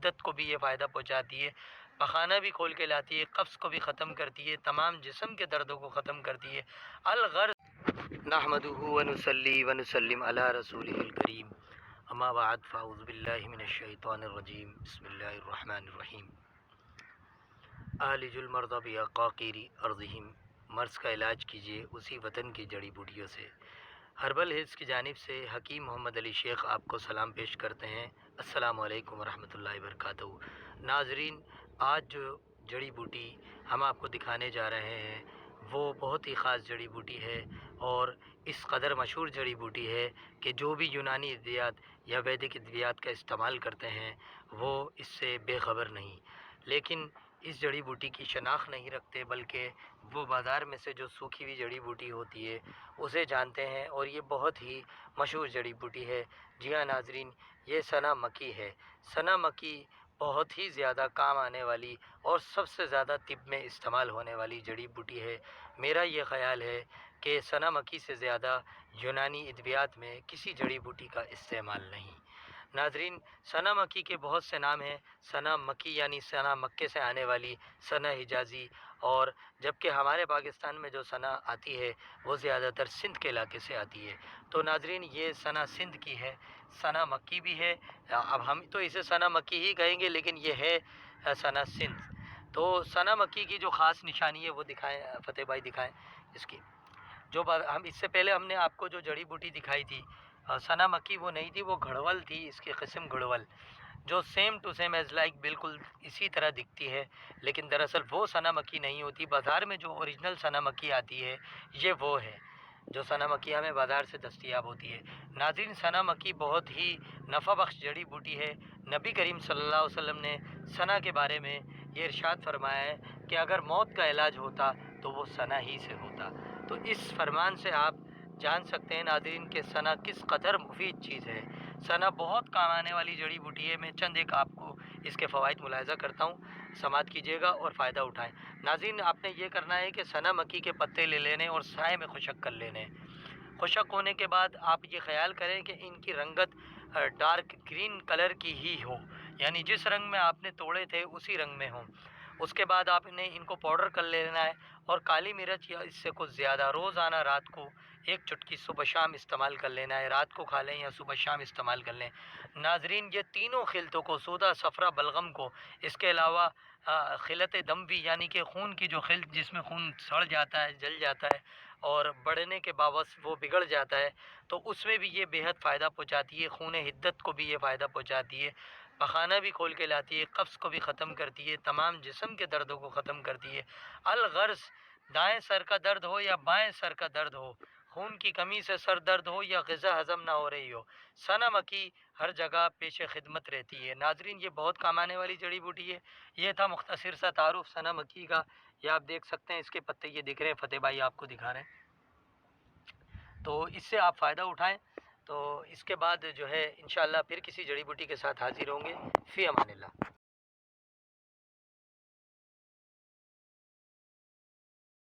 حدت کو بھی یہ فائدہ پہنچاتی ہے، پخانہ بھی کھول کے لاتی ہے، قبض کو بھی ختم کرتی ہے، تمام جسم کے دردوں کو ختم کرتی ہے۔ الغرض نحمدہ ونصلی ونسلم علی رسولہ الکریم، اما بعد فاعوذ باللہ من الشیطان الرجیم، بسم اللہ الرحمن الرحیم۔ عالج المرضى بعقاقیر ارضہم، مرض کا علاج کیجیے اسی وطن کی جڑی بوٹیوں سے۔ ہربل ہلز کی جانب سے حکیم محمد علی شیخ آپ کو سلام پیش کرتے ہیں۔ السلام علیکم ورحمۃ اللہ وبرکاتہ۔ ناظرین، آج جو جڑی بوٹی ہم آپ کو دکھانے جا رہے ہیں وہ بہت ہی خاص جڑی بوٹی ہے، اور اس قدر مشہور جڑی بوٹی ہے کہ جو بھی یونانی ادویات یا ویدک ادویات کا استعمال کرتے ہیں وہ اس سے بے خبر نہیں، لیکن اس جڑی بوٹی کی شناخت نہیں رکھتے، بلکہ وہ بازار میں سے جو سوکھی ہوئی جڑی بوٹی ہوتی ہے اسے جانتے ہیں، اور یہ بہت ہی مشہور جڑی بوٹی ہے۔ جی ہاں ناظرین، یہ سنا مکی ہے۔ سنا مکی بہت ہی زیادہ کام آنے والی اور سب سے زیادہ طب میں استعمال ہونے والی جڑی بوٹی ہے۔ میرا یہ خیال ہے کہ سنا مکی سے زیادہ یونانی ادویات میں کسی جڑی بوٹی کا استعمال نہیں۔ ناظرین، سنا مکی کے بہت سے نام ہیں۔ سنا مکی یعنی سنا مکے سے آنے والی، سنا حجازی، اور جبکہ ہمارے پاکستان میں جو سنا آتی ہے وہ زیادہ تر سندھ کے علاقے سے آتی ہے۔ تو ناظرین، یہ سنا سندھ کی ہے، سنا مکی بھی ہے۔ اب ہم تو اسے سنا مکی ہی کہیں گے، لیکن یہ ہے سنا سندھ۔ تو سنا مکی کی جو خاص نشانی ہے وہ دکھائیں فتح بھائی، دکھائیں اس کی۔ جو ہم اس سے پہلے ہم نے آپ کو جو جڑی بوٹی دکھائی تھی سنا مکی، وہ نہیں تھی، وہ گھڑول تھی، اس کی قسم گھڑول، جو same to same as like بالکل اسی طرح دکھتی ہے، لیکن دراصل وہ سنا مکی نہیں ہوتی۔ بازار میں جو اوریجنل سنا مکی آتی ہے یہ وہ ہے جو سنا مکی ہمیں بازار سے دستیاب ہوتی ہے۔ ناظرین، سنا مکی بہت ہی نفع بخش جڑی بوٹی ہے۔ نبی کریم صلی اللہ علیہ وسلم نے سنا کے بارے میں یہ ارشاد فرمایا ہے کہ اگر موت کا علاج ہوتا تو وہ سنا ہی سے ہوتا۔ تو اس فرمان سے آپ جان سکتے ہیں ناظرین کہ سنا کس قدر مفید چیز ہے۔ سنا بہت کام آنے والی جڑی بوٹی ہے۔ میں چند ایک آپ کو اس کے فوائد ملاحظہ کرتا ہوں، سماعت کیجیے گا اور فائدہ اٹھائیں۔ ناظرین، آپ نے یہ کرنا ہے کہ سنا مکی کے پتے لے لینے اور سائے میں خشک کر لینے۔ خشک ہونے کے بعد آپ یہ خیال کریں کہ ان کی رنگت ڈارک گرین کلر کی ہی ہو، یعنی جس رنگ میں آپ نے توڑے تھے اسی رنگ میں ہوں۔ اس کے بعد آپ نے ان کو پاؤڈر کر لینا ہے، اور کالی مرچ یا اس سے کچھ زیادہ روزانہ رات کو ایک چٹکی صبح شام استعمال کر لینا ہے۔ رات کو کھا لیں یا صبح شام استعمال کر لیں۔ ناظرین، یہ تینوں خلطوں کو، سودا، صفرا، بلغم کو، اس کے علاوہ خلط دم بھی یعنی کہ خون کی جو خلط جس میں خون سڑ جاتا ہے، جل جاتا ہے اور بڑھنے کے باوجود وہ بگڑ جاتا ہے، تو اس میں بھی یہ بہت فائدہ پہنچاتی ہے۔ خون حدت کو بھی یہ فائدہ پہنچاتی ہے، پخانہ بھی کھول کے لاتی ہے، قبض کو بھی ختم کرتی ہے، تمام جسم کے دردوں کو ختم کرتی ہے۔ الغرض دائیں سر کا درد ہو یا بائیں سر کا درد ہو، خون کی کمی سے سر درد ہو یا غذا ہضم نہ ہو رہی ہو، سنا مکی ہر جگہ پیش خدمت رہتی ہے۔ ناظرین، یہ بہت کام آنے والی جڑی بوٹی ہے۔ یہ تھا مختصر سا تعارف سنا مکی کا۔ یہ آپ دیکھ سکتے ہیں، اس کے پتے یہ دکھ رہے ہیں، فتح بھائی آپ کو دکھا رہے ہیں، تو اس سے آپ فائدہ اٹھائیں۔ تو اس کے بعد جو ہے انشاءاللہ پھر کسی جڑی بوٹی کے ساتھ حاضر ہوں گے۔ فی امان اللہ۔